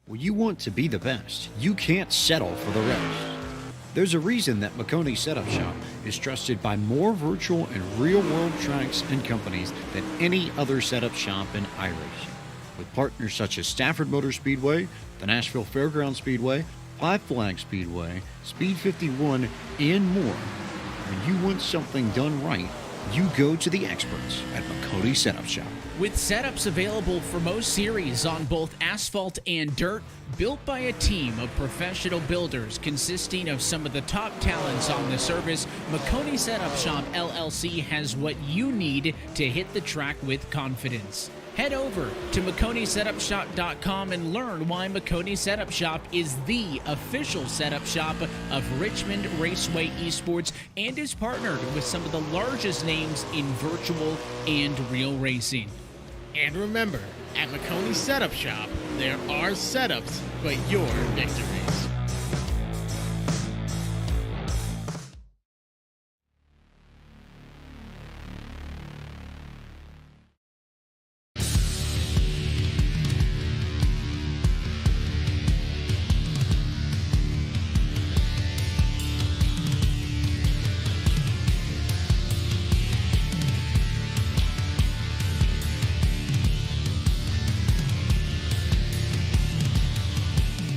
When you want to be the best, you can't settle for the rest. There's a reason that Makoni Setup Shop is trusted by more virtual and real-world tracks and companies than any other setup shop in iRacing. With partners such as Stafford Motor Speedway, the Nashville Fairgrounds Speedway, Five Flag Speedway, Speed 51, and more. When you want something done right, you go to the experts at Makoni Setup Shop. With setups available for most series on both asphalt and dirt, built by a team of professional builders consisting of some of the top talents on the service, Makoni Setup Shop LLC has what you need to hit the track with confidence. Head over to MakoniSetupShop.com and learn why Makoni Setup Shop is the official setup shop of Richmond Raceway Esports and is partnered with some of the largest names in virtual and real racing. And remember, at Makoni Setup Shop, there are setups, but your victories.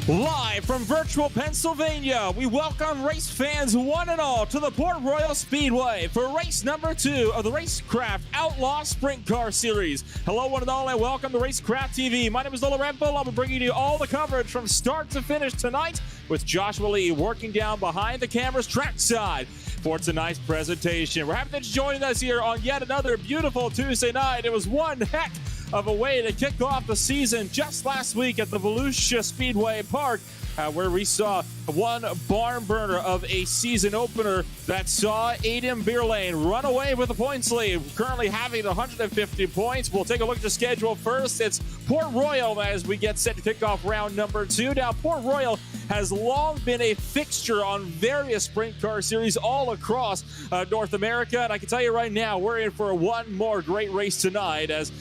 Live from virtual Pennsylvania, we welcome race fans one and all to the Port Royal Speedway for race number 2 of the Racecraft Outlaws Sprint Car Series. Hello one and all and welcome to Racecraft TV. My name is Lola Rempel. I'll be bringing you all the coverage from start to finish tonight with Joshua Lee working down behind the cameras trackside for tonight's presentation. We're happy that you're joining us here on yet another beautiful Tuesday night. It was one heck of a way to kick off the season just last week at the Volusia Speedway Park, where we saw one barn burner of a season opener that saw Aiden Beerlane run away with the points lead, currently having 150 points. We'll take a look at the schedule first. It's Port Royal as we get set to kick off round number 2. Now, Port Royal has long been a fixture on various sprint car series all across North America, and I can tell you right now, we're in for one more great race tonight, as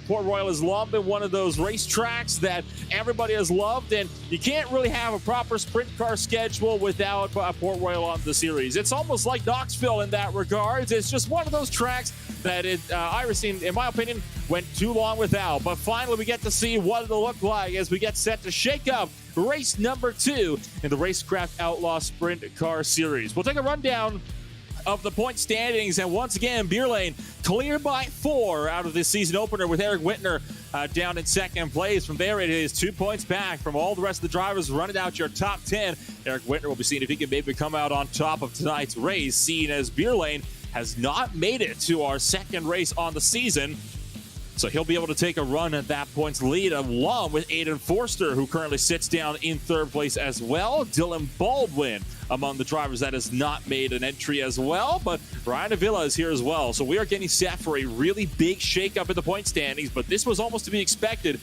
Port Royal has long been one of those racetracks that everybody has loved, and you can't really have a proper sprint car schedule without Port Royal on the series. It's almost like Knoxville in that regard. It's just one of those tracks that iRacing, in my opinion, went too long without. But finally, we get to see what it'll look like as we get set to shake up race number 2 in the Racecraft Outlaw Sprint Car Series. We'll take a rundown of the point standings, and once again, Beerlane clear by 4 out of this season opener with Eric Whitner down in second place. From there, it is 2 points back from all the rest of the drivers running out your top 10. Eric Whitner will be seeing if he can maybe come out on top of tonight's race, seeing as Beerlane has not made it to our second race on the season. So he'll be able to take a run at that points lead along with Aiden Forster, who currently sits down in third place as well. Dylan Baldwin among the drivers that has not made an entry as well, but Ryan Avila is here as well. So we are getting set for a really big shakeup in the point standings, but this was almost to be expected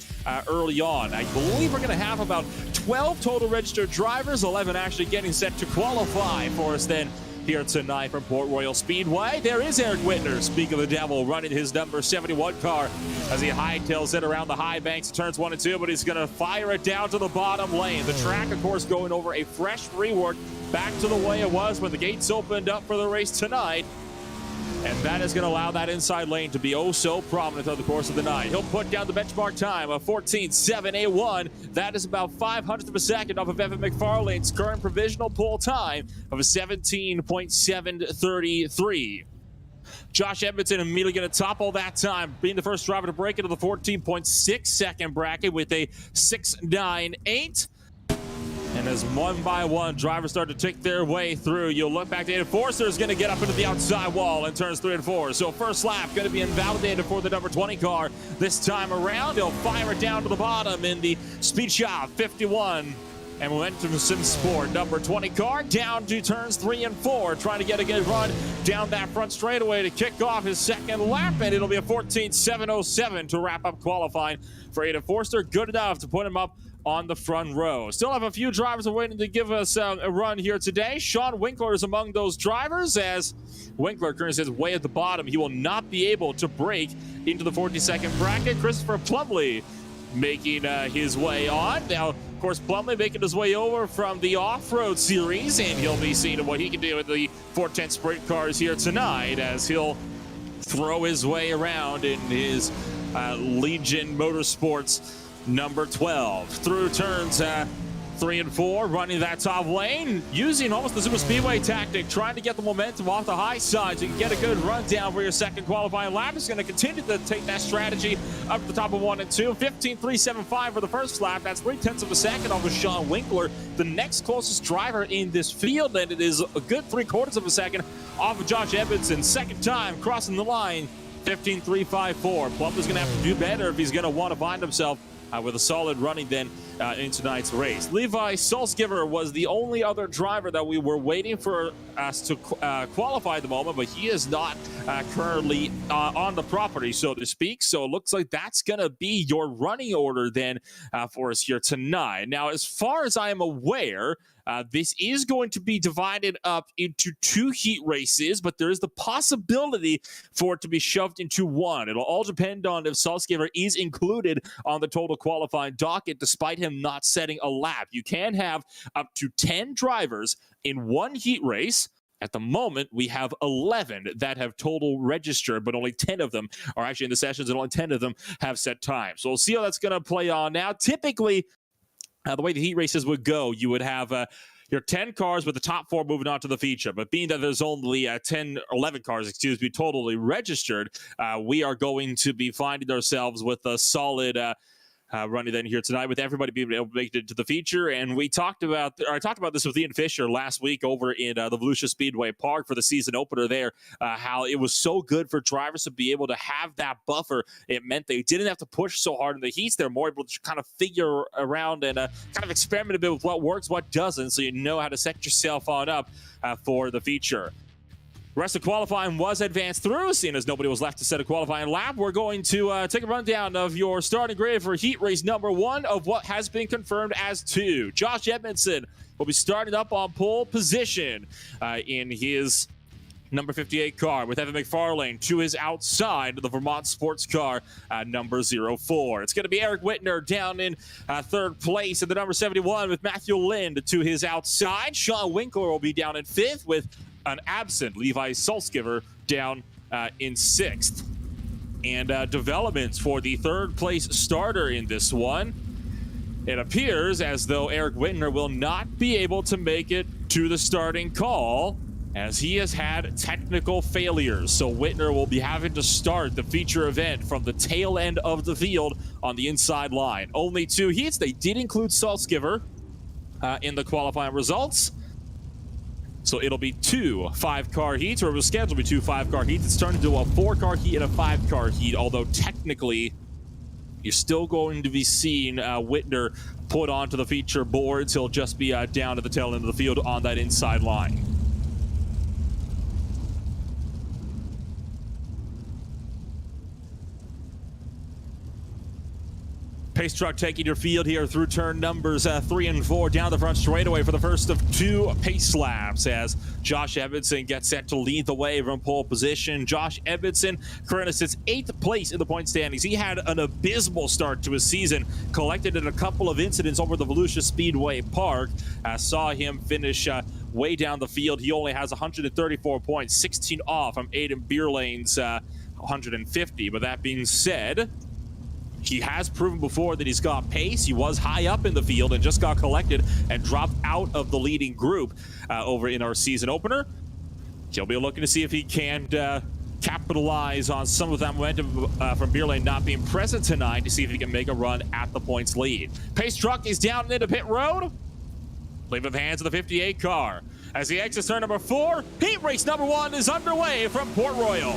early on. I believe we're going to have about 12 total registered drivers, 11 actually getting set to qualify for us then here tonight from Port Royal Speedway. There is Eric Whitner, speak of the devil, running his number 71 car as he hightails it around the high banks, turns 1 and 2, but he's going to fire it down to the bottom lane. The track, of course, going over a fresh rework back to the way it was when the gates opened up for the race tonight. And that is going to allow that inside lane to be oh so prominent over the course of the night. He'll put down the benchmark time of 14.781. That is about 500th of a second off of Evan McFarlane's current provisional pole time of a 17.733. Josh Edmondson immediately going to topple that time, being the first driver to break into the 14.6 second bracket with a 6.98. And as one by one drivers start to tick their way through, you'll look back to Aiden Forster is going to get up into the outside wall in turns 3 and 4. So first lap going to be invalidated for the number 20 car this time around. He'll fire it down to the bottom in the Speed Shop 51. And Momentum Sim Sport number 20 car down to turns 3 and 4, trying to get a good run down that front straightaway to kick off his second lap, and it'll be a 14.707 to wrap up qualifying for Aiden Forster. Good enough to put him up on the front row. Still have a few drivers waiting to give us a run here today. Sean Winkler is among those drivers, as Winkler currently sits way at the bottom. He will not be able to break into the 42nd bracket. Christopher Plumley making his way on. Now, Of course, Plumley making his way over from the off-road series, and he'll be seeing what he can do with the 410 sprint cars here tonight as he'll throw his way around in his Legion Motorsports number 12 through turns 3 and 4, running that top lane, using almost the super speedway tactic, trying to get the momentum off the high side so you can get a good rundown for your second qualifying lap. Is going to continue to take that strategy up to the top of 1 and 2. 15.375 for the first lap. That's 0.3 of a second off of Sean Winkler, the next closest driver in this field, and it is a good 3/4 of a second off of Josh Edmondson. Second time crossing the line, 15.354. Plump is going to have to do better if he's going to want to find himself with a solid running then in tonight's race. Levi Sulskiver was the only other driver that we were waiting for us to qualify at the moment, but he is not currently on the property, so to speak. So it looks like that's going to be your running order then for us here tonight. Now, as far as I am aware, this is going to be divided up into 2 heat races, but there is the possibility for it to be shoved into 1. It'll all depend on if Sulskiver is included on the total qualifying docket, despite him not setting a lap. You can have up to 10 drivers in 1 heat race. At the moment, we have 11 that have total registered, but only 10 of them are actually in the sessions, and only 10 of them have set time. So we'll see how that's going to play on now. Typically, the way the heat races would go, you would have your 10 cars with the top 4 moving on to the feature. But being that there's only 11 cars, totally registered, we are going to be finding ourselves with a solid running then here tonight, with everybody being able to make it to the feature. And I talked about this with Ian Fisher last week over in the Volusia Speedway Park for the season opener there, how it was so good for drivers to be able to have that buffer. It meant they didn't have to push so hard in the heats. They're more able to kind of figure around and kind of experiment a bit with what works, what doesn't, so you know how to set yourself on up for the feature. The rest of qualifying was advanced through, seeing as nobody was left to set a qualifying lap. We're going to take a rundown of your starting grid for heat race number 1 of what has been confirmed as 2. Josh Edmondson will be starting up on pole position in his number 58 car, with Evan McFarlane to his outside, the Vermont sports car number 04. It's going to be Eric Whitner down in 3rd place in the number 71 with Matthew Lind to his outside. Sean Winkler will be down in 5th with an absent Levi Sulskiver down in 6th. And developments for the 3rd place starter in this one. It appears as though Eric Whitner will not be able to make it to the starting call, as he has had technical failures. So Whitner will be having to start the feature event from the tail end of the field on the inside line. Only 2 heats. They did include Sulskiver in the qualifying results. So it'll be 2 5-car heats, or it was scheduled to be 2 5-car heats. It's turned into a 4-car heat and a 5-car heat, although technically you're still going to be seeing Whitner put onto the feature boards. He'll just be down at the tail end of the field on that inside line. Pace truck taking your field here through turn numbers 3 and 4 down the front straightaway for the first of 2 pace laps, as Josh Edmondson gets set to lead the way from pole position. Josh Edmondson currently sits 8th place in the point standings. He had an abysmal start to his season, collected in a couple of incidents over the Volusia Speedway Park. Saw him finish way down the field. He only has 134 points, 16 off from Aiden Beerlane's 150. But that being said, he has proven before that he's got pace. He was high up in the field and just got collected and dropped out of the leading group over in our season opener. He'll be looking to see if he can capitalize on some of that momentum from Beerlane not being present tonight, to see if he can make a run at the points lead. Pace truck is down into pit road. Leave in the hands of the 58 car. As he exits turn number 4, heat race number 1 is underway from Port Royal.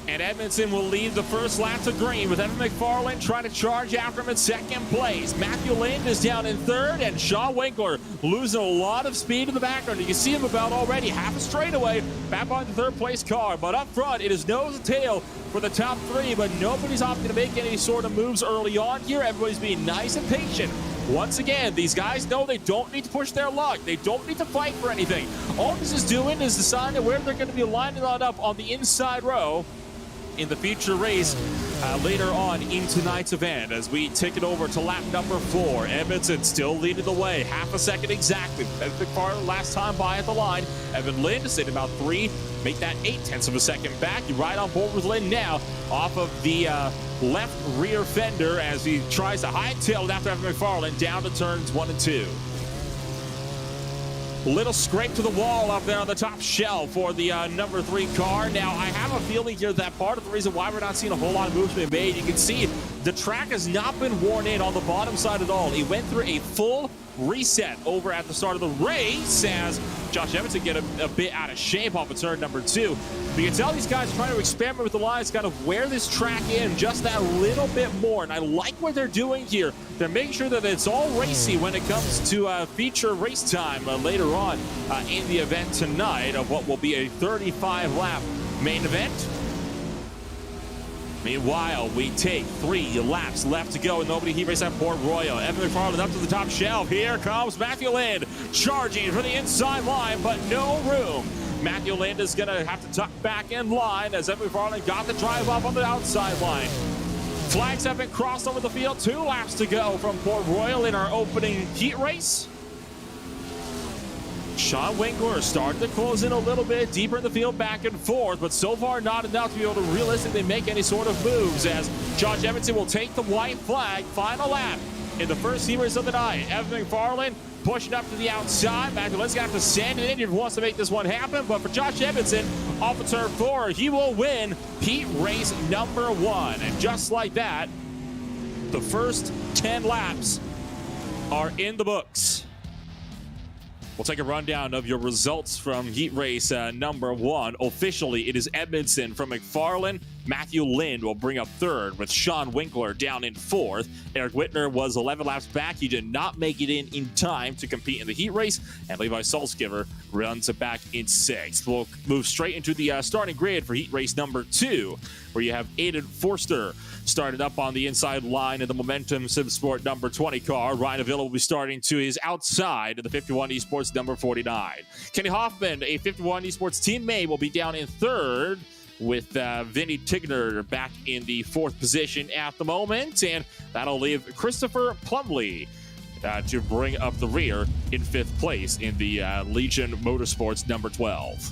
And Edmondson will lead the first lap to green, with Evan McFarlane trying to charge after him in 2nd place. Matthew Lind is down in 3rd, and Sean Winkler losing a lot of speed in the background. You can see him about already half a straightaway back on the 3rd place car. But up front, it is nose and tail for the top 3, but nobody's opting to make any sort of moves early on here. Everybody's being nice and patient Once again, these guys know they don't need to push their luck. They don't need to fight for anything. All this is doing is deciding where they're going to be lining it up on the inside row in the feature race later on in tonight's event. As we take it over to lap number 4, Edmondson still leading the way, half a second exactly. Epic Far last time by at the line. Evan Lind sitting about 3, make that 0.8 of a second back. You ride on board with Lind now off of the left rear fender as he tries to hightail it after Evan McFarland down to turns 1 and 2. Little scrape to the wall up there on the top shelf for the number 3 car. Now, I have a feeling here that part of the reason why we're not seeing a whole lot of moves being made, you can see the track has not been worn in on the bottom side at all. It went through a full reset over at the start of the race as Josh Edmondson get a bit out of shape off of turn number 2. But you can tell these guys are trying to experiment with the lines, kind of wear this track in just that little bit more. And I like what they're doing here. They're making sure that it's all racy when it comes to feature race time later on in the event tonight of what will be a 35-lap main event. Meanwhile, we take 3 laps left to go, and nobody heat race at Port Royal. Evan McFarland up to the top shelf. Here comes Matthew Lind, charging for the inside line, but no room. Matthew Lind is going to have to tuck back in line as Evan McFarland got the drive up on the outside line. Flags have been crossed over the field. 2 laps to go from Port Royal in our opening heat race. Sean Winkler starting to close in a little bit deeper in the field, back and forth, but so far not enough to be able to realistically make any sort of moves as Josh Edmondson will take the white flag. Final lap in the first heat race of the night. Evan McFarland pushing up to the outside. Matthew Lind's going to have to sand it in if he wants to make this one happen, but for Josh Edmondson, off of turn 4, he will win heat race number 1. And just like that, the first 10 laps are in the books. We'll take a rundown of your results from heat race number 1. Officially, it is Edmondson from McFarland. Matthew Lind will bring up 3rd with Sean Winkler down in 4th. Eric Whitner was 11 laps back. He did not make it in time to compete in the heat race. And Levi Salzgiver runs it back in 6th. We'll move straight into the starting grid for heat race number 2, where you have Aiden Forster started up on the inside line in the Momentum SimSport number 20 car. Ryan Avila will be starting to his outside in the 51 Esports number 49. Kenny Hoffman, a 51 Esports teammate, will be down in 3rd with Vinny Tigner back in the 4th position at the moment. And that'll leave Christopher Plumley to bring up the rear in 5th place in the Legion Motorsports number 12.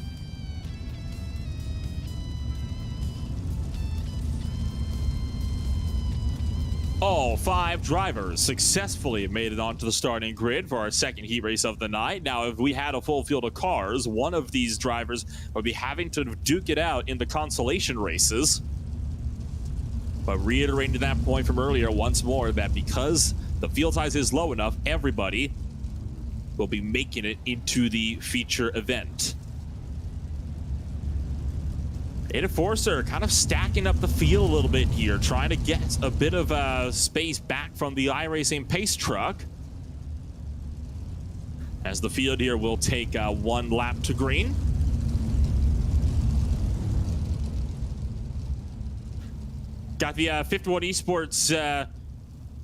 All 5 drivers successfully made it onto the starting grid for our second heat race of the night. Now, if we had a full field of cars, one of these drivers would be having to duke it out in the consolation races. But reiterating to that point from earlier once more, that because the field size is low enough, everybody will be making it into the feature event. Aiden Forster kind of stacking up the field a little bit here, trying to get a bit of space back from the iRacing pace truck. As the field here will take 1 lap to green. Got the 51 Esports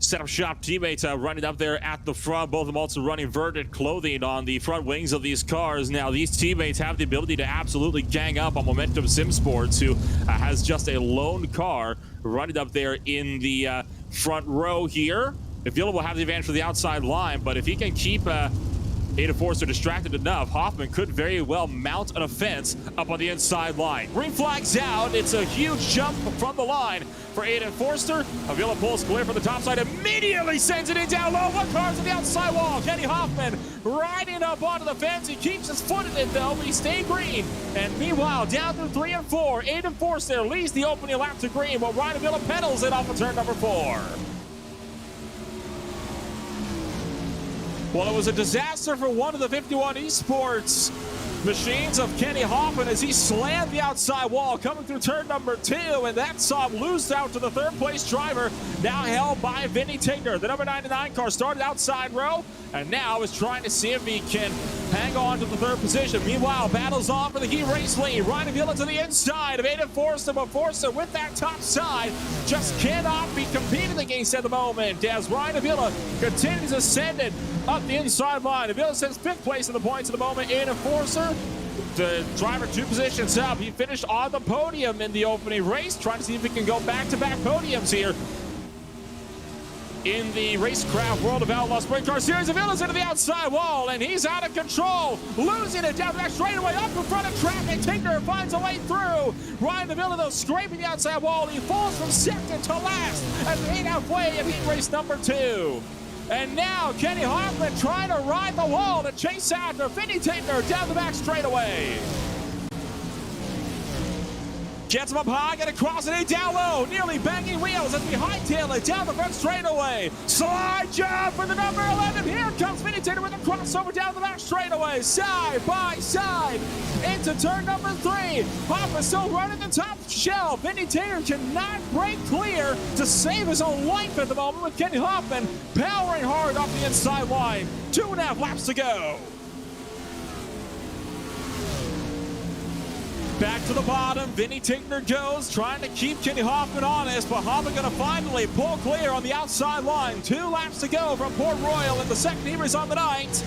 setup shop teammates running up there at the front. Both of them also running verted clothing on the front wings of these cars. Now, these teammates have the ability to absolutely gang up on Momentum SimSports, who has just a lone car running up there in the front row here. Avila will have the advantage for the outside line, but if he can keep Aiden Forster distracted enough, Hoffman could very well mount an offense up on the inside line. Green flag's out. It's a huge jump from the line for Aiden Forster. Avila pulls clear from the top side, immediately sends it in down low. 1 car's on the outside wall. Kenny Hoffman riding up onto the fence. He keeps his foot in it though, but he stayed green. And meanwhile, down through 3 and 4, Aiden Forster leads the opening lap to green, while Ryan Avila pedals it off of turn number 4. Well, it was a disaster for one of the 51 Esports machines of Kenny Hoffman as he slammed the outside wall coming through turn number 2, and that saw him lose out to the 3rd place driver, now held by Vinny Tigner. The number 99 car started outside row, and now is trying to see if he can hang on to the third position. Meanwhile, battles on for the Heat Race lead. Ryan Avila to the inside of Aiden Forster, but Forster with that top side just cannot be competed against at the moment as Ryan Avila continues ascending up the inside line. Avila sends 5th place in the points at the moment. Aiden Forster, the driver 2 positions up. He finished on the podium in the opening race, trying to see if he can go back-to-back podiums here in the Racecraft World of Outlaws Sprint Car Series. Avila's into the outside wall, and he's out of control, losing it down the back straightaway, up in front of traffic. Tinker finds a way through. Ryan Avila, though, scraping the outside wall. He falls from second to last as we hit halfway in heat race number 2. And now Kenny Hoffman trying to ride the wall to chase after Vinny Tinker down the back straightaway. Gets him up high, gonna cross it down low, nearly banging wheels as we hightail it down the front straightaway. Slide jump for the number 11. Here comes Vinny Tinker with a crossover down the back straightaway, side by side into turn number 3. Hoffman still running the top shelf. Vinny Tinker cannot break clear to save his own life at the moment, with Kenny Hoffman powering hard off the inside line. 2.5 laps to go. Back to the bottom, Vinny Tinker goes, trying to keep Kenny Hoffman honest, but Hoffman gonna finally pull clear on the outside line. 2 laps to go from Port Royal in the second heat race on the night.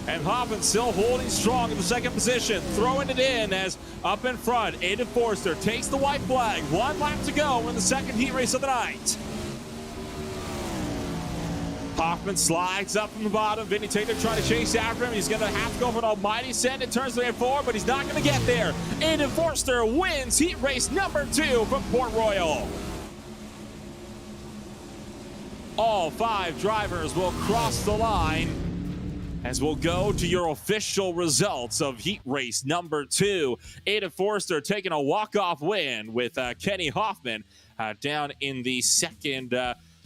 And Hoffman still holding strong in the second position, throwing it in as up in front, Aiden Forster takes the white flag. 1 lap to go in the second heat race of the night. Hoffman slides up from the bottom. Vinny Tinker trying to chase after him. He's going to have to go for an almighty send in turns 3 and 4, but he's not going to get there. Aiden Forster wins heat race number 2 from Port Royal. All 5 drivers will cross the line as we'll go to your official results of heat race number 2. Aiden Forster taking a walk-off win with Kenny Hoffman down in the second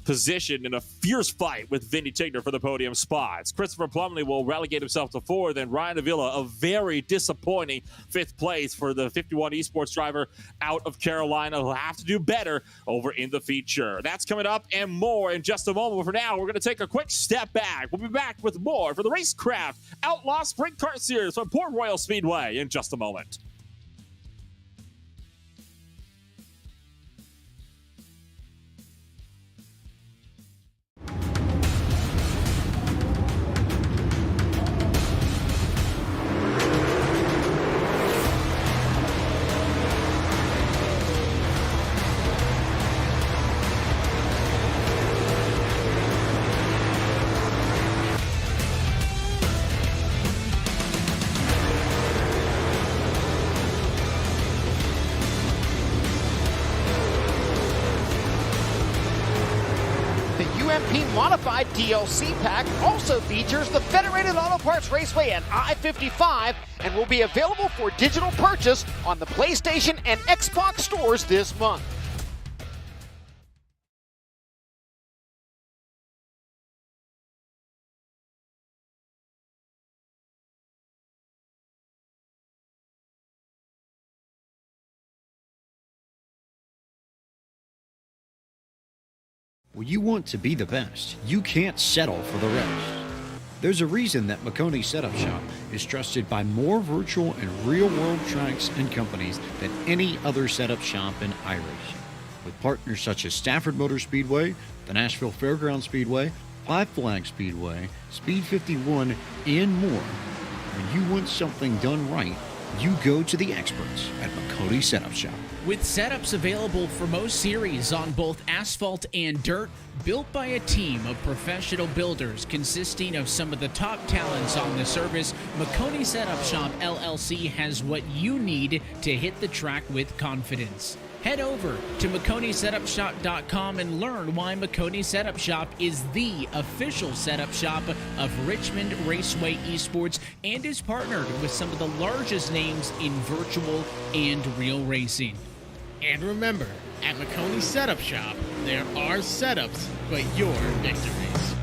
position in a fierce fight with Vinny Tinker for the podium spots. Christopher Plumley will relegate himself to 4th, and Ryan Avila, a very disappointing 5th place for the 51 esports driver out of Carolina. He'll have to do better over in the feature. That's coming up and more in just a moment. But for now, we're going to take a quick step back. We'll be back with more for the Racecraft Outlaw Sprint Car Series from Port Royal Speedway in just a moment. Modified DLC pack also features the Federated Auto Parts Raceway and I-55 and will be available for digital purchase on the PlayStation and Xbox stores this month. When you want to be the best, you can't settle for the rest. There's a reason that Makoni Setup Shop is trusted by more virtual and real-world tracks and companies than any other setup shop in iRacing. With partners such as Stafford Motor Speedway, the Nashville Fairgrounds Speedway, Five Flag Speedway, Speed 51, and more. When you want something done right, you go to the experts at Makoni Setup Shop. With setups available for most series on both asphalt and dirt, built by a team of professional builders consisting of some of the top talents on the service, Makoni Setup Shop LLC has what you need to hit the track with confidence. Head over to MakoniSetupShop.com and learn why Makoni Setup Shop is the official setup shop of Richmond Raceway Esports and is partnered with some of the largest names in virtual and real racing. And remember, at Makoni Setup Shop, there are setups, but your victories.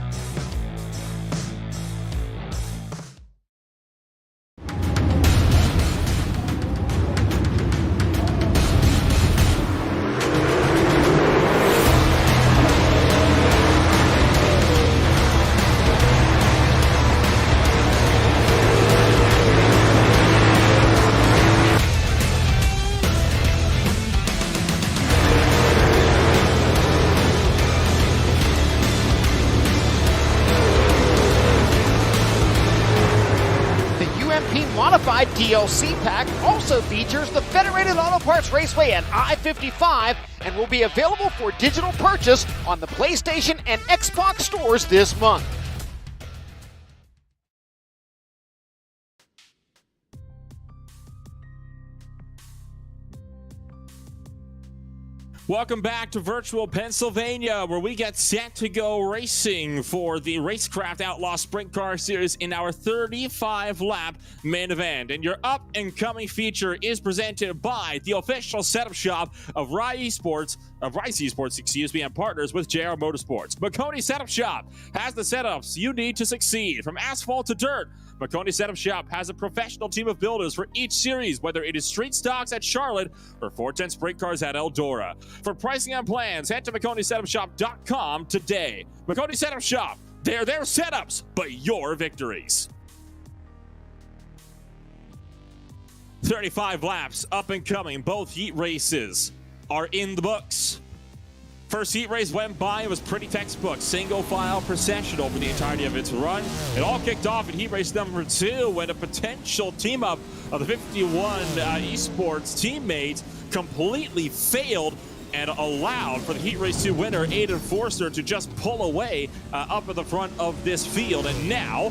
DLC pack also features the Federated Auto Parts Raceway and I-55 and will be available for digital purchase on the PlayStation and Xbox stores this month. Welcome back to Virtual Pennsylvania, where we get set to go racing for the Racecraft Outlaw Sprint Car Series in our 35-lap main event. And your up-and-coming feature is presented by the official setup shop of Rice Esports, and partners with JR Motorsports. McConey Setup Shop has the setups you need to succeed, from asphalt to dirt. McConey Setup Shop has a professional team of builders for each series, whether it is street stocks at Charlotte or 410 sprint cars at Eldora. For pricing and plans, head to McConeySetupShop.com today. McConey Setup Shop, they're their setups, but your victories. 35 laps up and coming. Both heat races are in the books. First heat race went by. It was pretty textbook. Single file processional for the entirety of its run. It all kicked off in heat race number 2 when a potential team up of the 51 esports teammates completely failed and allowed for the heat race 2 winner, Aiden Forster, to just pull away up at the front of this field. And now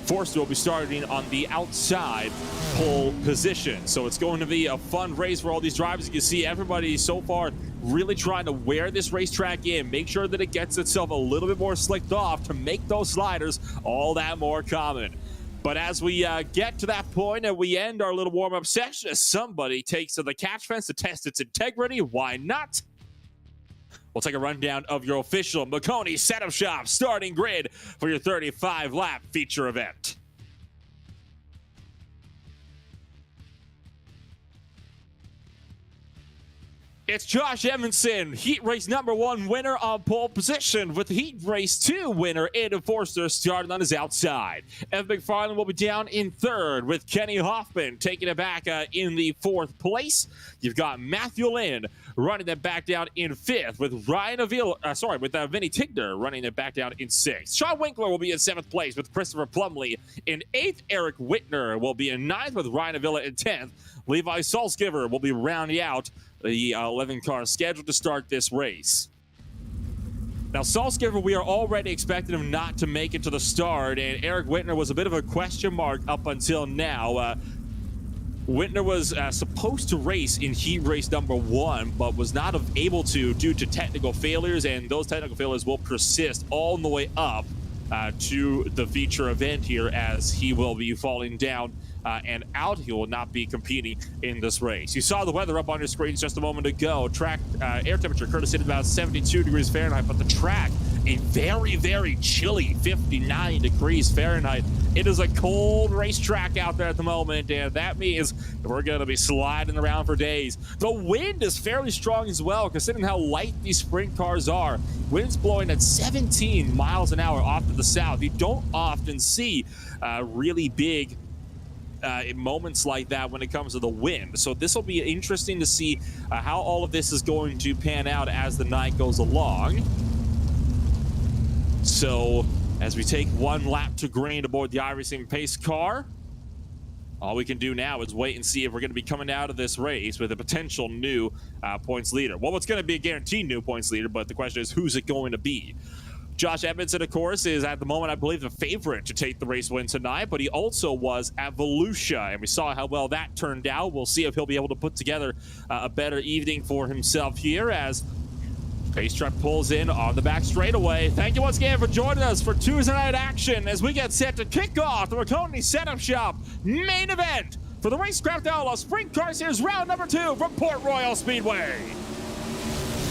Forster will be starting on the outside pole position. So it's going to be a fun race for all these drivers. You can see everybody so far really trying to wear this racetrack in, make sure that it gets itself a little bit more slicked off to make those sliders all that more common. But as we get to that point and we end our little warm-up session, somebody takes to the catch fence to test its integrity. Why not? We'll take a rundown of your official McConey Setup Shop starting grid for your 35-lap feature event. It's Josh Evanson, heat race number 1 winner on pole position, with heat race 2 winner Aiden Forster starting on his outside. Evan McFarland will be down in 3rd, with Kenny Hoffman taking it back in the 4th place. You've got Matthew Lynn running it back down in 5th, with Vinny Tigner running it back down in 6th. Sean Winkler will be in 7th place, with Christopher Plumley in 8th. Eric Whitner will be in 9th, with Ryan Avila in 10th. Levi Salzgiver will be rounding out the 11 cars scheduled to start this race. Now, Salzgiver, we are already expecting him not to make it to the start, and Eric Whitner was a bit of a question mark up until now. Whitner was supposed to race in heat race number 1, but was not able to due to technical failures, and those technical failures will persist all the way up to the feature event here, as he will be falling down and out. He will not be competing in this race. You saw the weather up on your screens just a moment ago. Track air temperature currently at about 72 degrees Fahrenheit, but the track a very, very chilly 59 degrees Fahrenheit. It is a cold racetrack out there at the moment, and that means we're going to be sliding around for days. The wind is fairly strong as well, considering how light these sprint cars are. Wind's blowing at 17 miles an hour off to the south. You don't often see really big moments like that when it comes to the wind. So this will be interesting to see how all of this is going to pan out as the night goes along. So as we take one lap to green aboard the iRacing pace car, all we can do now is wait and see if we're going to be coming out of this race with a potential new points leader. Well, it's going to be a guaranteed new points leader, but the question is, who's it going to be? Josh Edmondson, of course, is at the moment, I believe, the favorite to take the race win tonight, but he also was at Volusia, and we saw how well that turned out. We'll see if he'll be able to put together a better evening for himself here as Pace Truck pulls in on the back straightaway. Thank you once again for joining us for Tuesday night action as we get set to kick off the McConey Setup Shop main event for the Racecraft Outlaws Sprint Car Series round number 2 from Port Royal Speedway.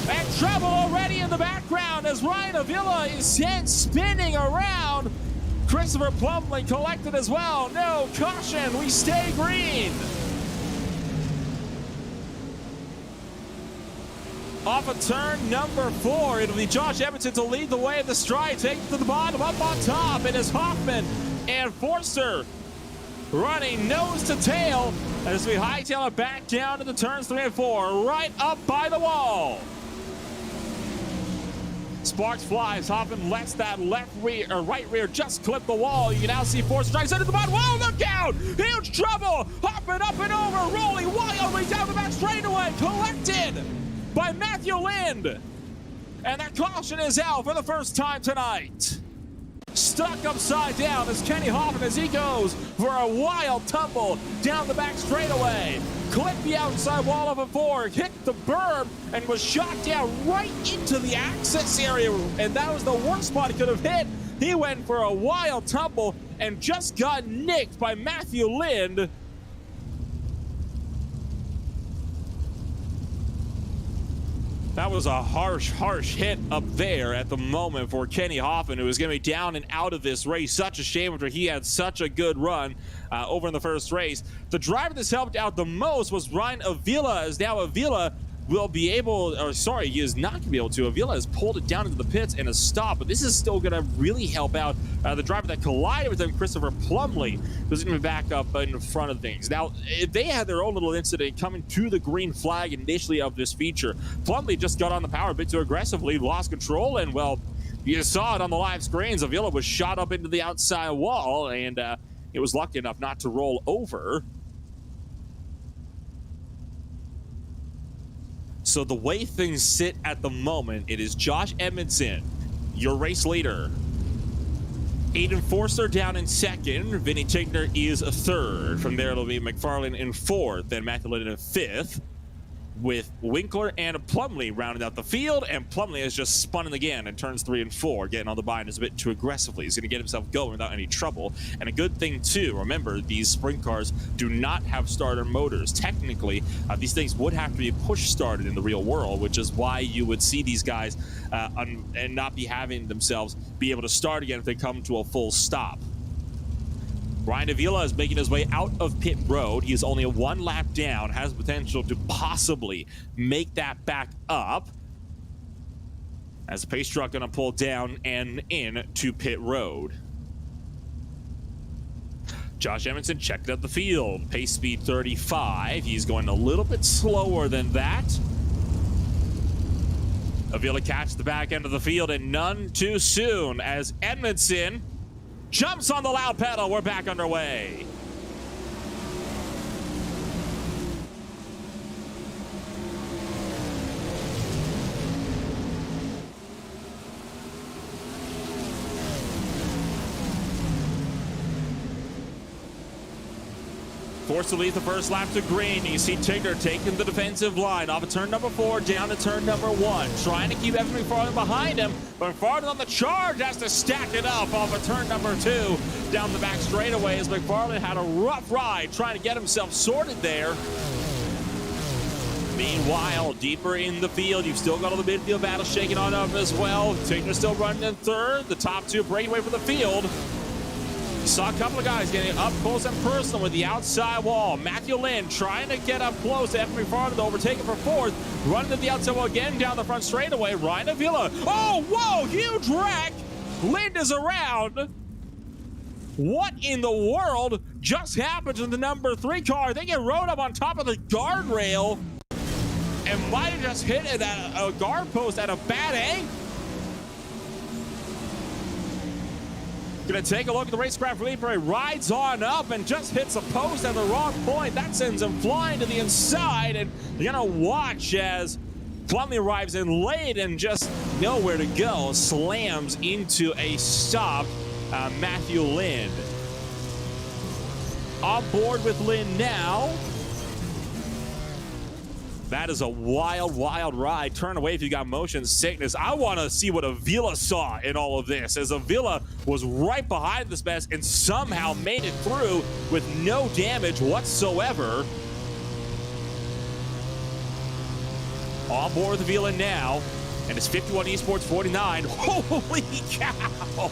And trouble already in the background as Ryan Avila is sent spinning around. Christopher Plumley collected as well. No caution, we stay green. Off of turn number 4, it'll be Josh Edmondson to lead the way at the stride, take it to the bottom, up on top. It is Hoffman and Forster running nose to tail as we hightail it back down to the turns 3 and 4, right up by the wall. Sparks flies. Hoffman lets that left rear or right rear just clip the wall. You can now see four strikes into the bottom. Whoa, look out! Huge trouble! Hoffman up and over, rolling wildly down the back straightaway. Collected by Matthew Lind. And that caution is out for the first time tonight. Stuck upside down as Kenny Hoffman as he goes for a wild tumble down the back straightaway. Clipped the outside wall of a four, hit the berm, and was shot down right into the access area. And that was the worst spot he could have hit. He went for a wild tumble and just got nicked by Matthew Lind. That was a harsh hit up there at the moment for Kenny Hoffman, who was going to be down and out of this race. Such a shame after he had such a good run over in the first race. The driver that's helped out the most was Ryan Avila, as now Avila will be able, or sorry, he is not going to be able to. Avila has pulled it down into the pits and has stopped, but this is still going to really help out the driver that collided with him, Christopher Plumley, who's going to be back up in front of things. Now, they had their own little incident coming to the green flag initially of this feature. Plumley just got on the power a bit too aggressively, lost control, and, well, you saw it on the live screens. Avila was shot up into the outside wall, and it was lucky enough not to roll over. So the way things sit at the moment, it is Josh Edmondson, your race leader. Aiden Forster down in second. Vinny Tigner is a third. From there, it'll be McFarlane in fourth, then Matthew Lind in fifth, with Winkler and Plumley rounding out the field, and Plumley has just spun in again and turns 3 and 4, getting on the binders a bit too aggressively. He's going to get himself going without any trouble. And a good thing, too, remember, these sprint cars do not have starter motors. Technically, these things would have to be push-started in the real world, which is why you would see these guys and not be having themselves be able to start again if they come to a full stop. Ryan Avila is making his way out of pit road. He is only a 1 lap down, has potential to possibly make that back up, as the pace truck going to pull down and in to pit road. Josh Edmondson checked out the field. Pace speed 35. He's going a little bit slower than that. Avila catches the back end of the field, and none too soon as Edmondson jumps on the loud pedal. We're back underway. Forced to leave the first lap to green. You see Tigner taking the defensive line off of turn number 4 down to turn number 1. Trying to keep Evan McFarlane behind him, but McFarlane on the charge has to stack it up off of turn number 2 down the back straightaway, as McFarlane had a rough ride trying to get himself sorted there. Meanwhile, deeper in the field, you've still got all the midfield battle shaking on up as well. Tigner still running in third. The top 2 breaking away for the field. You saw a couple of guys getting up close and personal with the outside wall. Matthew Lind trying to get up close to Evan McFarlane to overtake him for 4th. Running to the outside wall again down the front straightaway. Ryan Avila. Oh, whoa, huge wreck. Lind is around. What in the world just happened to the number 3 car? I think it rode up on top of the guardrail and might have just hit it at a guard post at a bad angle. Gonna take a look at the Racecraft replay. Rides on up and just hits a post at the wrong point. That sends him flying to the inside, and you're gonna watch as Plumley arrives in late and just nowhere to go. Slams into a stop. Matthew Lind on board with Lind now. That is a wild, wild ride. Turn away if you got motion sickness. I want to see what Avila saw in all of this, as Avila was right behind this mess and somehow made it through with no damage whatsoever. On board with Avila now, and it's 51 Esports 49. Holy cow!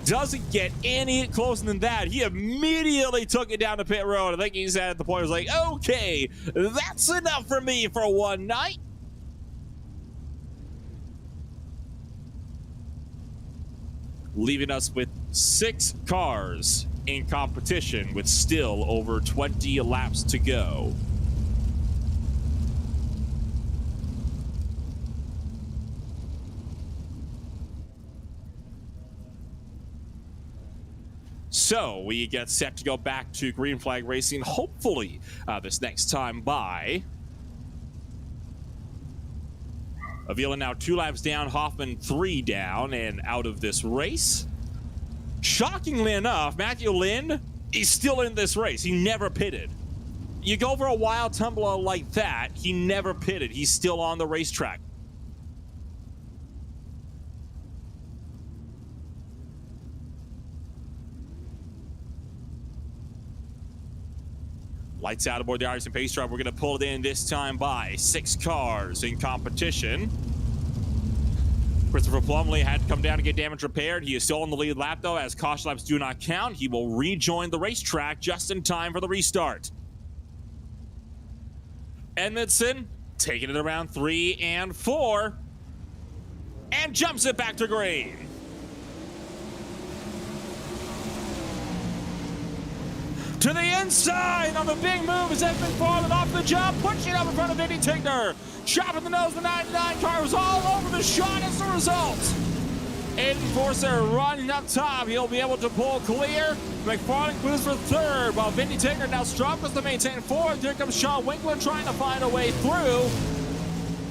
Doesn't get any closer than that. He immediately took it down to pit road. I think he said at the point, he was like, okay, that's enough for me for one night. Leaving us with 6 cars in competition with still over 20 laps to go. So we get set to go back to Green Flag Racing, hopefully this next time by. Avila now 2 laps down, Hoffman 3 down and out of this race. Shockingly enough, Matthew Lind is still in this race. He never pitted. You go for a wild tumbler like that, he never pitted. He's still on the racetrack. Lights out aboard the iRacing pace drive. We're going to pull it in this time by 6 cars in competition. Christopher Plumley had to come down to get damage repaired. He is still on the lead lap, though, as caution laps do not count. He will rejoin the racetrack just in time for the restart. Edmondson taking it around 3 and 4 and jumps it back to green. To the inside on the big move as Edmund falling off the jump, pushing up in front of Vinny Tigner. Chopping the nose, the 99 car was all over the shot as a result. Aiden Forcer running up top. He'll be able to pull clear. McFarland clears for 3rd, while Vinny Tigner now struggles to maintain 4th. Here comes Sean Winkler trying to find a way through.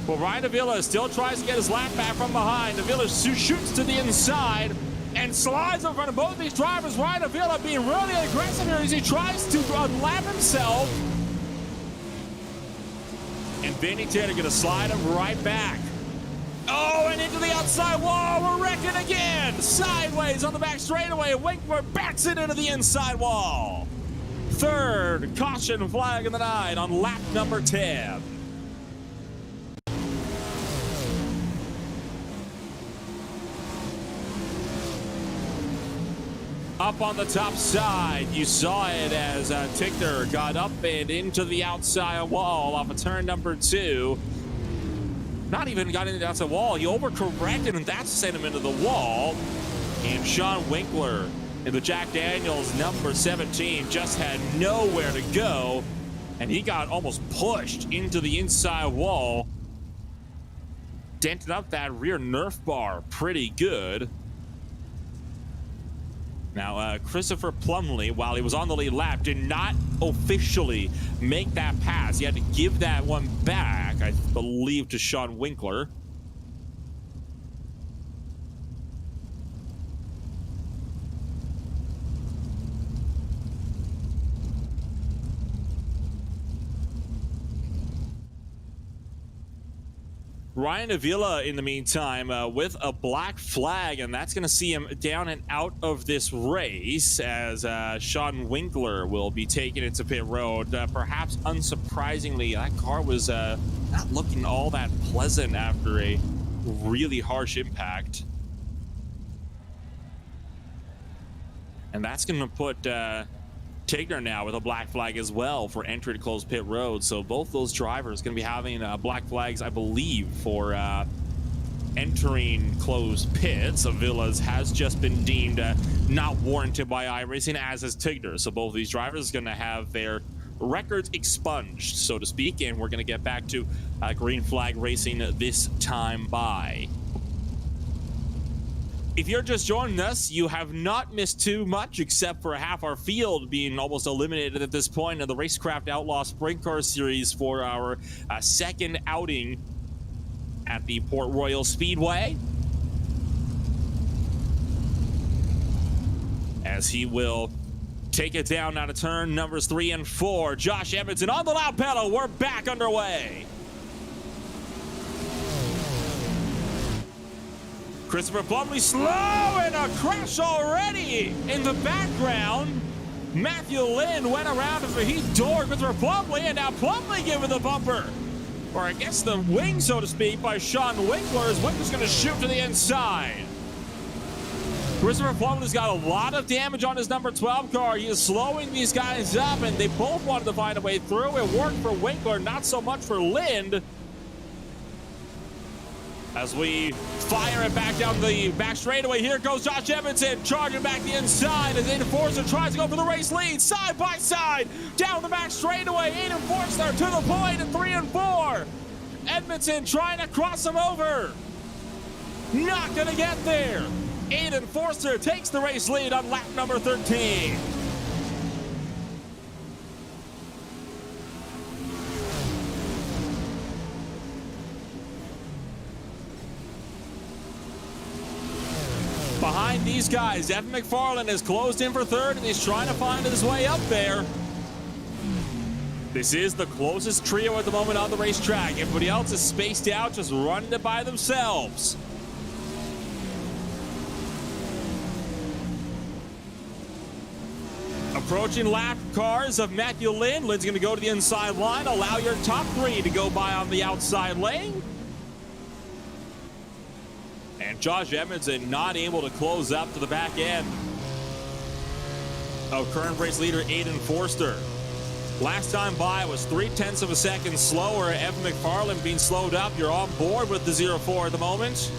Well, Ryan Avila still tries to get his lap back from behind. Avila shoots to the inside and slides in front of both these drivers. Ryan Avila being really aggressive here as he tries to unlap himself. And Vinny Tigner gonna slide him right back. Oh, and into the outside wall. We're wrecking again. Sideways on the back straightaway. Winkler backs it into the inside wall. 3rd caution flag of the night on lap number 10. Up on the top side, you saw it as Tigner got up and into the outside wall off of turn number 2. Not even got into the outside wall. He overcorrected, and that sent him into the wall. And Sean Winkler in the Jack Daniels number 17 just had nowhere to go, and he got almost pushed into the inside wall. Dented up that rear Nerf bar pretty good. Now, Christopher Plumley, while he was on the lead lap, did not officially make that pass. He had to give that one back, I believe, to Sean Winkler. Ryan Avila, in the meantime, with a black flag, and that's going to see him down and out of this race as Sean Winkler will be taken into pit road. Perhaps unsurprisingly, that car was not looking all that pleasant after a really harsh impact. And that's going to put Tigner now with a black flag as well for entry to close pit road. So both those drivers going to be having black flags, I believe, for entering closed pits. Avila's has just been deemed not warranted by iRacing, as is Tigner. So both of these drivers are going to have their records expunged, so to speak, and we're going to get back to green flag racing this time by. If you're just joining us, you have not missed too much, except for half our field being almost eliminated at this point in the Racecraft Outlaws Sprint Car Series for our second outing at the Port Royal Speedway. As he will take it down out of turn numbers 3 and 4. Josh Edmondson on the loud pedal. We're back underway. Christopher Plumley slow and a crash already in the background. Matthew Lind went around as he doored Christopher Plumley, and now Plumley giving the bumper. Or I guess the wing, so to speak, by Sean Winkler, as Winkler's going to shoot to the inside. Christopher Plumley's got a lot of damage on his number 12 car. He is slowing these guys up, and they both wanted to find a way through. It worked for Winkler, not so much for Lind. As we fire it back down the back straightaway, here goes Josh Edmondson charging back the inside as Aiden Forster tries to go for the race lead, side by side, down the back straightaway. Aiden Forster to the point at 3 and 4. Edmondson trying to cross him over. Not gonna get there. Aiden Forster takes the race lead on lap number 13. Behind these guys, Evan McFarland has closed in for third, and he's trying to find his way up there. This is the closest trio at the moment on the racetrack. Everybody else is spaced out, just running it by themselves. Approaching lap cars of Matthew Lynn. Lynn's going to go to the inside line. Allow your top three to go by on the outside lane. And Josh Edmondson not able to close up to the back end of current race leader Aiden Forster. Last time by was 0.3 of a second slower. Evan McFarland being slowed up. You're on board with the 0-4 at the moment.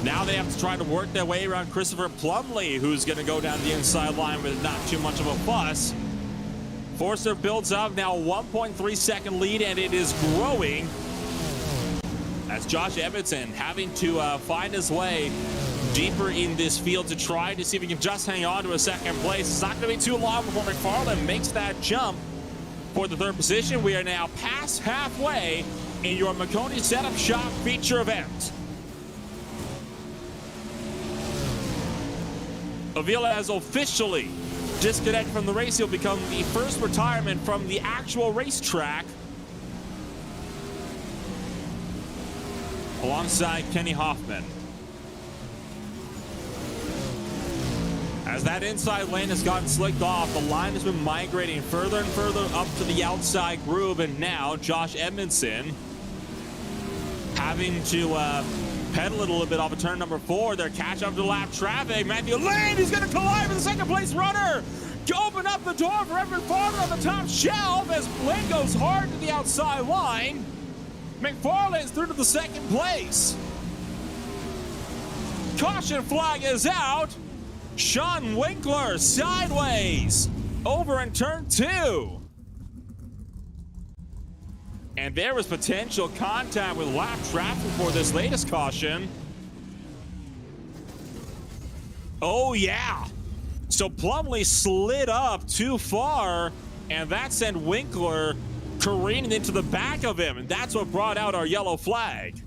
Now they have to try to work their way around Christopher Plumley, who's going to go down the inside line with not too much of a fuss. Forster builds up now 1.3 second lead, and it is growing as Josh Edmondson having to find his way deeper in this field to try to see if he can just hang on to a second place. It's not going to be too long before McFarland makes that jump for the third position. We are now past halfway in your McConey Setup Shop feature event. Avila has officially disconnected from the race. He'll become the first retirement from the actual racetrack, alongside Kenny Hoffman. As that inside lane has gotten slicked off, the line has been migrating further and further up to the outside groove, and now Josh Edmondson having to pedal it a little bit off of turn number 4. They're catch up to lap traffic. Matthew Lane, he's going to collide with the second place runner. Open up the door for Evan McFarland on the top shelf as Lane goes hard to the outside line. McFarland's through to the second place. Caution flag is out. Sean Winkler sideways over in turn 2. And there was potential contact with lap traffic for this latest caution. Oh yeah. So Plumley slid up too far, and that sent Winkler careening into the back of him, and that's what brought out our yellow flag.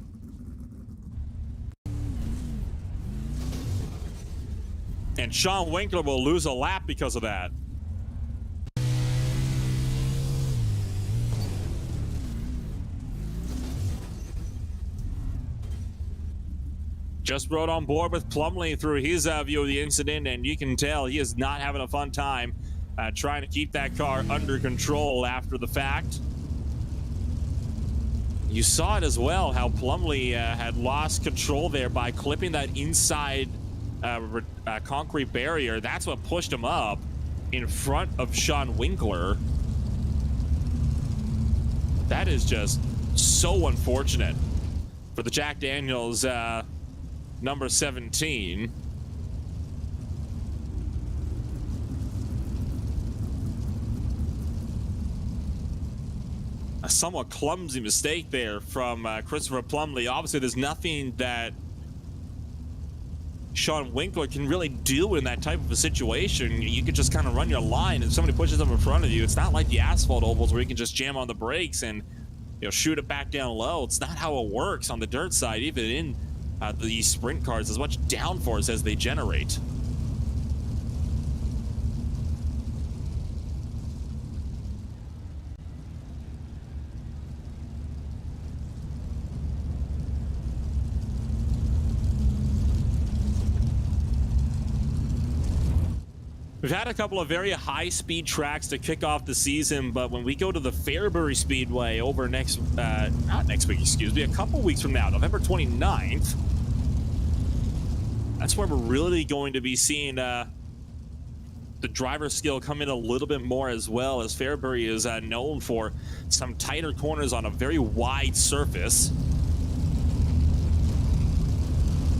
And Sean Winkler will lose a lap because of that. Just rode on board with Plumley through his view of the incident, and you can tell he is not having a fun time trying to keep that car under control after the fact. You saw it as well, how Plumley had lost control there by clipping that inside concrete barrier. That's what pushed him up in front of Sean Winkler. That is just so unfortunate for the Jack Daniels number 17. A somewhat clumsy mistake there from Christopher Plumley. Obviously, there's nothing that Sean Winkler can really do in that type of a situation. You could just kind of run your line. If somebody pushes up in front of you, it's not like the asphalt ovals where you can just jam on the brakes and shoot it back down low. It's not how it works on the dirt side, even in these sprint cars, as much downforce as they generate. We've had a couple of very high-speed tracks to kick off the season, but when we go to the Fairbury Speedway over not next week, excuse me, a couple weeks from now, November 29th, that's where we're really going to be seeing the driver skill come in a little bit more, as well as Fairbury is known for some tighter corners on a very wide surface.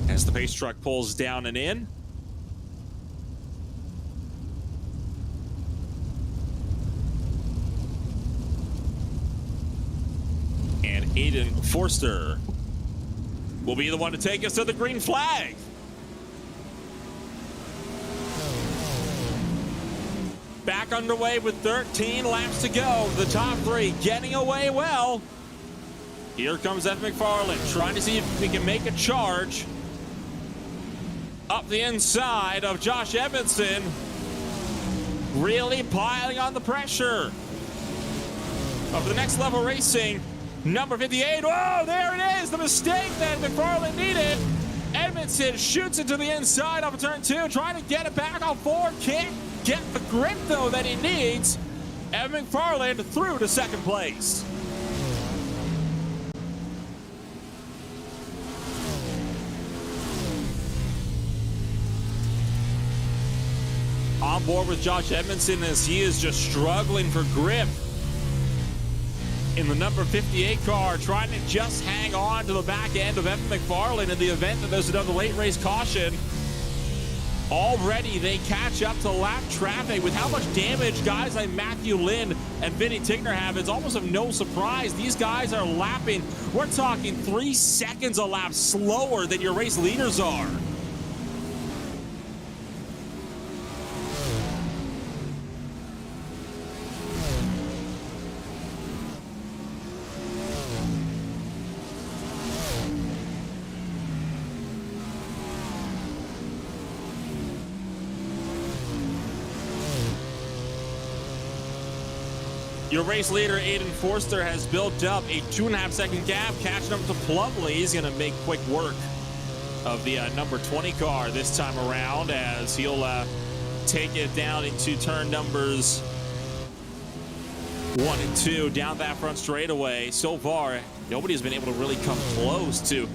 As the pace truck pulls down and in. Forster will be the one to take us to the green flag. Back underway with 13 laps to go. The top three getting away well. Here comes F. McFarland trying to see if he can make a charge. Up the inside of Josh Edmondson. Really piling on the pressure. Up to the next level racing. Number 58. Oh, there it is. The mistake that McFarland needed. Edmondson shoots it to the inside of turn 2. Trying to get it back on 4. Can't get the grip, though, that he needs. Evan McFarland through to second place. On board with Josh Edmondson as he is just struggling for grip in the number 58 car, trying to just hang on to the back end of Evan McFarland in the event that there's another late race caution. Already they catch up to lap traffic. With how much damage guys like Matthew Lind and Vinny Tigner have, it's almost of no surprise. These guys are lapping, we're talking 3 seconds a lap slower than your race leaders are. Your race leader, Aiden Forster, has built up a 2.5-second gap, catching up to Plumley. He's going to make quick work of the number 20 car this time around as he'll take it down into turn numbers 1 and 2 down that front straightaway. So far, nobody's been able to really come close to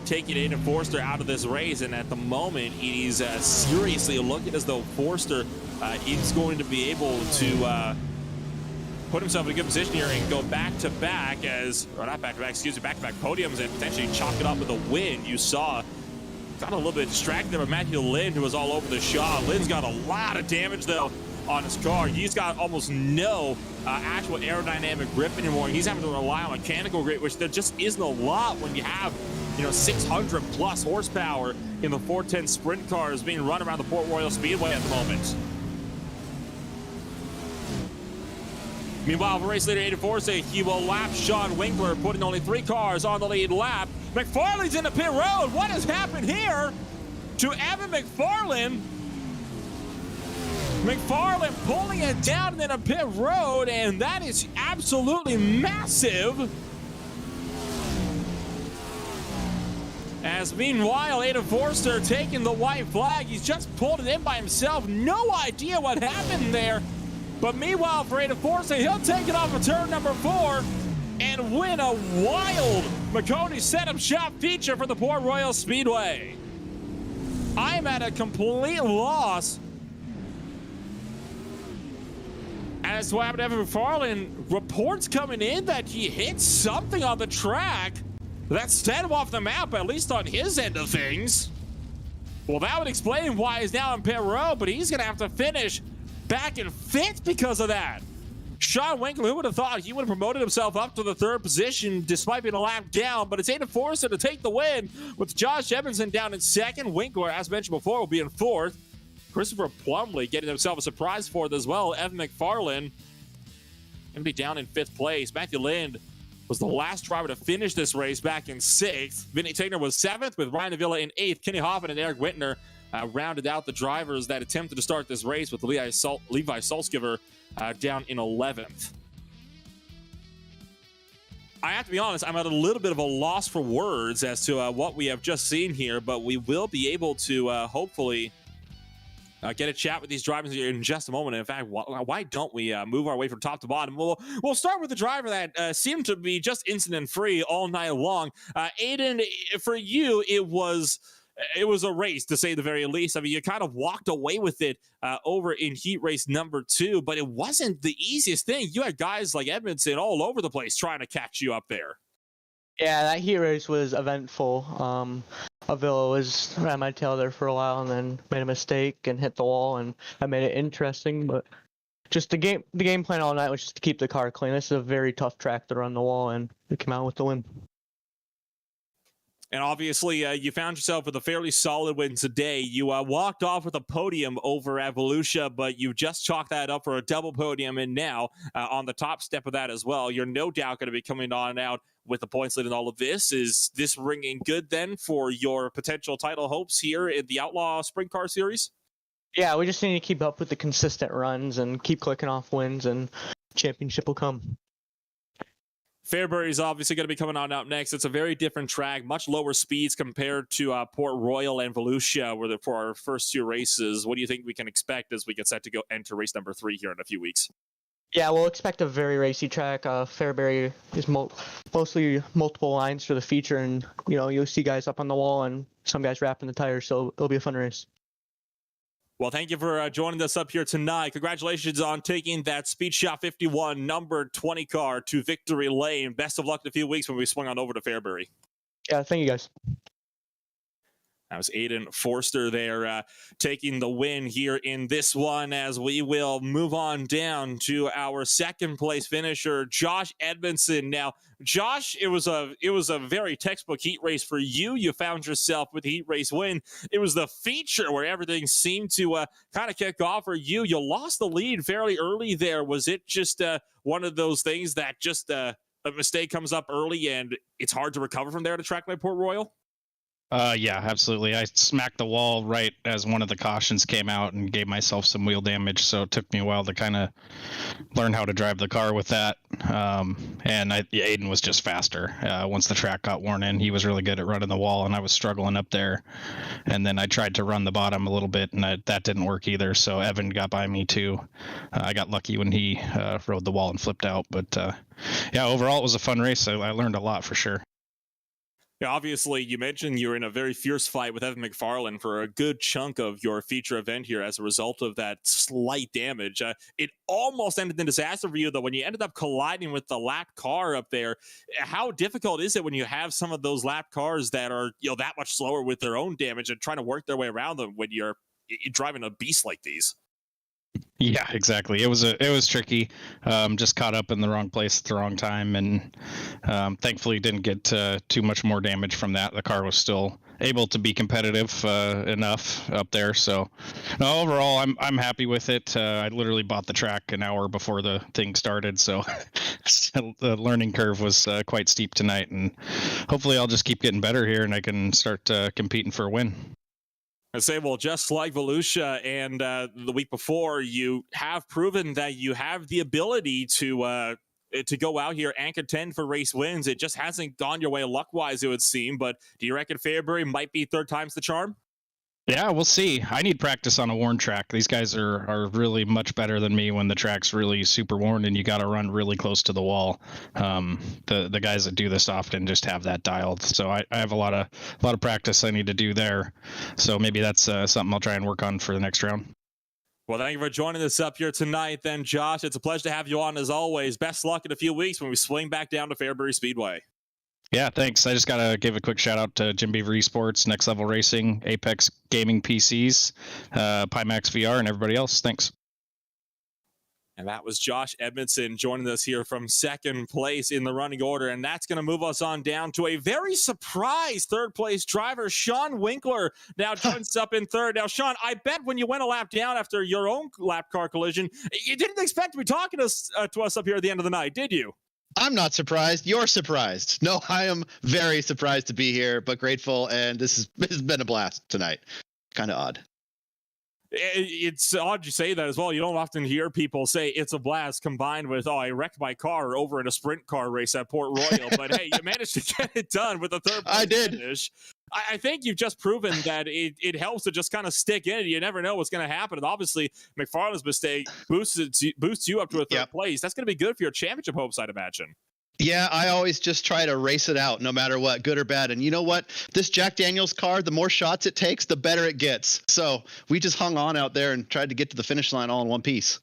taking Aiden Forster out of this race, and at the moment, he's seriously looking as though Forster is going to be able to put himself in a good position here and go back-to-back back-to-back podiums and potentially chalk it up with a win. You saw, got a little bit distracted there by Matthew Lind, who was all over the shot. Lind's got a lot of damage, though, on his car. He's got almost no actual aerodynamic grip anymore. He's having to rely on mechanical grip, which there just isn't a lot when you have, 600 plus horsepower in the 410 sprint cars being run around the Port Royal Speedway at the moment. Meanwhile, for race leader Aiden Forster, he will lap Sean Winkler, putting only 3 cars on the lead lap. McFarland's in the pit road. What has happened here to Evan McFarland? McFarland pulling it down in a pit road, and that is absolutely massive. As meanwhile, Aiden Forster taking the white flag. He's just pulled it in by himself. No idea what happened there. But meanwhile, for Aiden Forster, he'll take it off of turn number 4 and win a wild McConey setup shop feature for the Port Royal Speedway. I'm at a complete loss as to what happened to Evan McFarland. Reports coming in that he hit something on the track that set him off the map, at least on his end of things. Well, that would explain why he's now in pit road, but he's going to have to finish back in 5th because of that. Sean Winkler, who would have thought he would have promoted himself up to the 3rd position despite being a lap down, but it's Aiden Forster to take the win with Josh Edmondson down in 2nd. Winkler, as mentioned before, will be in 4th. Christopher Plumley getting himself a surprise 4th as well. Evan McFarland going to be down in 5th place. Matthew Lind was the last driver to finish this race back in 6th. Vinny Tigner was 7th with Ryan Avila in 8th. Kenny Hoffman and Eric Whitner rounded out the drivers that attempted to start this race, with Levi Salzgiver down in 11th. I have to be honest, I'm at a little bit of a loss for words as to what we have just seen here, but we will be able to hopefully get a chat with these drivers in just a moment. In fact, why don't we move our way from top to bottom? We'll start with the driver that seemed to be just incident-free all night long. Aiden, for you, it was a race, to say the very least. I mean, you kind of walked away with it over in heat race number 2, but it wasn't the easiest thing. You had guys like Edmondson all over the place trying to catch you up there. Yeah, that heat race was eventful. Avila was at my tail there for a while and then made a mistake and hit the wall, and I made it interesting, but just the game plan all night was just to keep the car clean. This is a very tough track to run the wall, and we came out with the win. And obviously, you found yourself with a fairly solid win today. You walked off with a podium over at Volusia, but you just chalked that up for a double podium. And now, on the top step of that as well, you're no doubt going to be coming on out with the points lead in all of this. Is this ringing good then for your potential title hopes here in the Outlaw Sprint Car Series? Yeah, we just need to keep up with the consistent runs and keep clicking off wins, and championship will come. Fairbury is obviously going to be coming on up next. It's a very different track, much lower speeds compared to Port Royal and Volusia for our first two races. What do you think we can expect as we get set to go enter race number 3 here in a few weeks? Yeah, we'll expect a very racy track. Fairbury is mostly multiple lines for the feature, and you'll see guys up on the wall and some guys wrapping the tires, so it'll be a fun race. Well, thank you for joining us up here tonight. Congratulations on taking that Speed Shop 51 number 20 car to victory lane. Best of luck in a few weeks when we swing on over to Fairbury. Yeah, thank you guys. That was Aiden Forster there taking the win here in this one, as we will move on down to our second place finisher, Josh Edmondson. Now, Josh, it was a very textbook heat race for you. You found yourself with the heat race win. It was the feature where everything seemed to kind of kick off for you. You lost the lead fairly early there. Was it just one of those things that just a mistake comes up early and it's hard to recover from there at a track like Port Royal? Yeah, absolutely. I smacked the wall right as one of the cautions came out and gave myself some wheel damage. So it took me a while to kind of learn how to drive the car with that. And Aiden was just faster. Once the track got worn in, he was really good at running the wall, and I was struggling up there. And then I tried to run the bottom a little bit, and that didn't work either. So Evan got by me too. I got lucky when he rode the wall and flipped out. But yeah, overall it was a fun race. I learned a lot for sure. Yeah, obviously, you mentioned you're in a very fierce fight with Evan McFarland for a good chunk of your feature event here as a result of that slight damage. It almost ended in disaster for you, though, when you ended up colliding with the lap car up there. How difficult is it when you have some of those lap cars that are that much slower with their own damage and trying to work their way around them when you're driving a beast like these? Yeah, exactly. It was tricky. Just caught up in the wrong place at the wrong time, and thankfully didn't get too much more damage from that. The car was still able to be competitive enough up there. So no, overall, I'm happy with it. I literally bought the track an hour before the thing started, so the learning curve was quite steep tonight, and hopefully I'll just keep getting better here, and I can start competing for a win. I say, well, just like Volusia and the week before, you have proven that you have the ability to go out here and contend for race wins. It just hasn't gone your way luck-wise, it would seem. But do you reckon Fairbury might be third time's the charm? Yeah, we'll see. I need practice on a worn track. These guys are really much better than me when the track's really super worn and you got to run really close to the wall. The guys that do this often just have that dialed. So I have a lot of practice I need to do there. So maybe that's something I'll try and work on for the next round. Well, thank you for joining us up here tonight then, Josh. It's a pleasure to have you on as always. Best luck in a few weeks when we swing back down to Fairbury Speedway. Yeah, thanks. I just got to give a quick shout out to Jim Beaver Esports, Next Level Racing, Apex Gaming PCs, Pimax VR, and everybody else. Thanks. And that was Josh Edmondson joining us here from second place in the running order. And that's going to move us on down to a very surprised third place driver, Sean Winkler, now joins up in third. Now, Sean, I bet when you went a lap down after your own lap car collision, you didn't expect to be talking to us up here at the end of the night, did you? I'm not surprised. You're surprised. No, I am very surprised to be here, but grateful. And this has been a blast tonight. Kind of odd. It's odd you say that as well. You don't often hear people say it's a blast combined with, I wrecked my car over in a sprint car race at Port Royal. But hey, you managed to get it done with a third place finish. I think you've just proven that it helps to just kind of stick in it. You never know what's going to happen. And obviously, McFarland's mistake boosts you up to a third place. That's going to be good for your championship hopes, I'd imagine. Yeah, I always just try to race it out no matter what, good or bad. And you know what? This Jack Daniels car, the more shots it takes, the better it gets. So we just hung on out there and tried to get to the finish line all in one piece.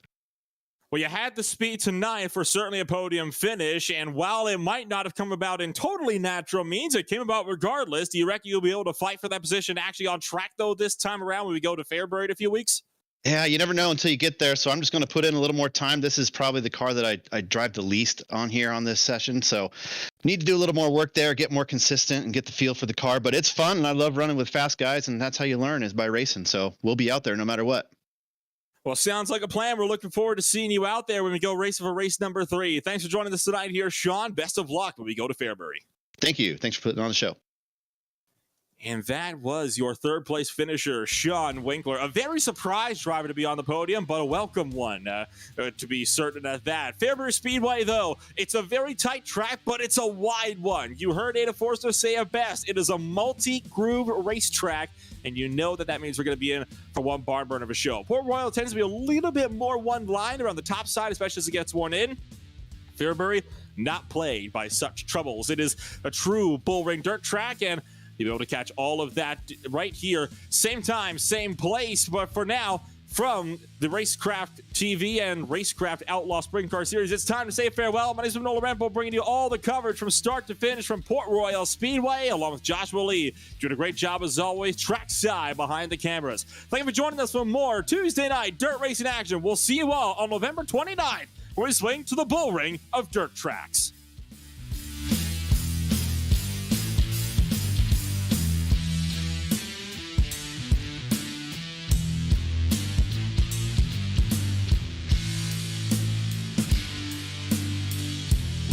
Well, you had the speed tonight for certainly a podium finish, and while it might not have come about in totally natural means, it came about regardless. Do you reckon you'll be able to fight for that position actually on track, though, this time around when we go to Fairbury in a few weeks? Yeah, you never know until you get there. So I'm just going to put in a little more time. This is probably the car that I drive the least on here on this session. So need to do a little more work there, get more consistent and get the feel for the car. But it's fun and I love running with fast guys. And that's how you learn, is by racing. So we'll be out there no matter what. Well, sounds like a plan. We're looking forward to seeing you out there when we go racing for race number 3. Thanks for joining us tonight here, Sean. Best of luck when we go to Fairbury. Thank you. Thanks for putting on the show. And that was your third place finisher, Sean Winkler. A very surprised driver to be on the podium, but a welcome one, to be certain of that. Fairbury Speedway, though, it's a very tight track, but it's a wide one. You heard Ada Forster say it best. It is a multi-groove racetrack, and you know that means we're going to be in for one barn burner of a show. Port Royal tends to be a little bit more one-lined around the top side, especially as it gets worn in. Fairbury, not plagued by such troubles. It is a true bullring dirt track, and you'll be able to catch all of that right here. Same time, same place. But for now, from the Racecraft TV and Racecraft Outlaw Sprint Car Series, it's time to say farewell. My name is Manola Rampo, bringing you all the coverage from start to finish from Port Royal Speedway, along with Joshua Lee. Doing a great job, as always, trackside behind the cameras. Thank you for joining us for more Tuesday night dirt racing action. We'll see you all on November 29th, where we swing to the bull ring of dirt tracks.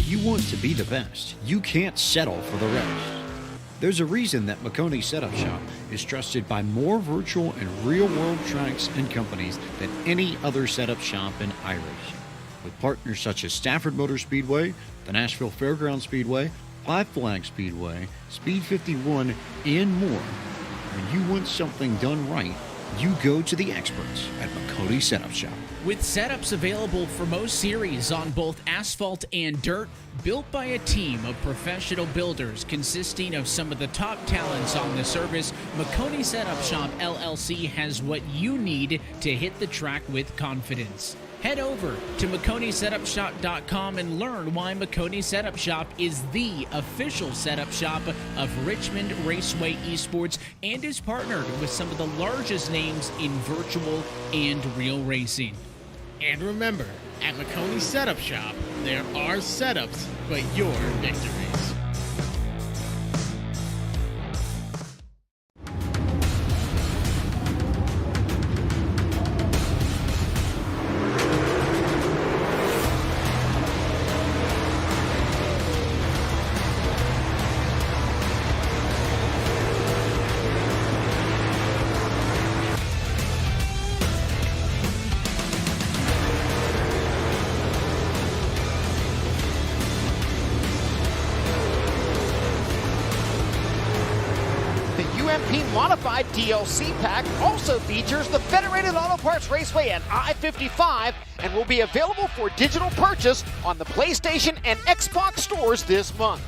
You want to be the best. You can't settle for the rest. There's a reason that McConey Setup Shop is trusted by more virtual and real-world tracks and companies than any other setup shop in iRacing. With partners such as Stafford Motor Speedway, the Nashville Fairgrounds Speedway, Five Flag Speedway, Speed 51, and more. When you want something done right, you go to the experts at McConey Setup Shop. With setups available for most series on both asphalt and dirt, built by a team of professional builders consisting of some of the top talents on the service, McConey Setup Shop LLC has what you need to hit the track with confidence. Head over to McConeySetupShop.com and learn why McConey Setup Shop is the official setup shop of Richmond Raceway Esports and is partnered with some of the largest names in virtual and real racing. And remember, at McConey Setup Shop, there are setups, but your victories. Modified DLC pack also features the Federated Auto Parts Raceway and I-55 and will be available for digital purchase on the PlayStation and Xbox stores this month.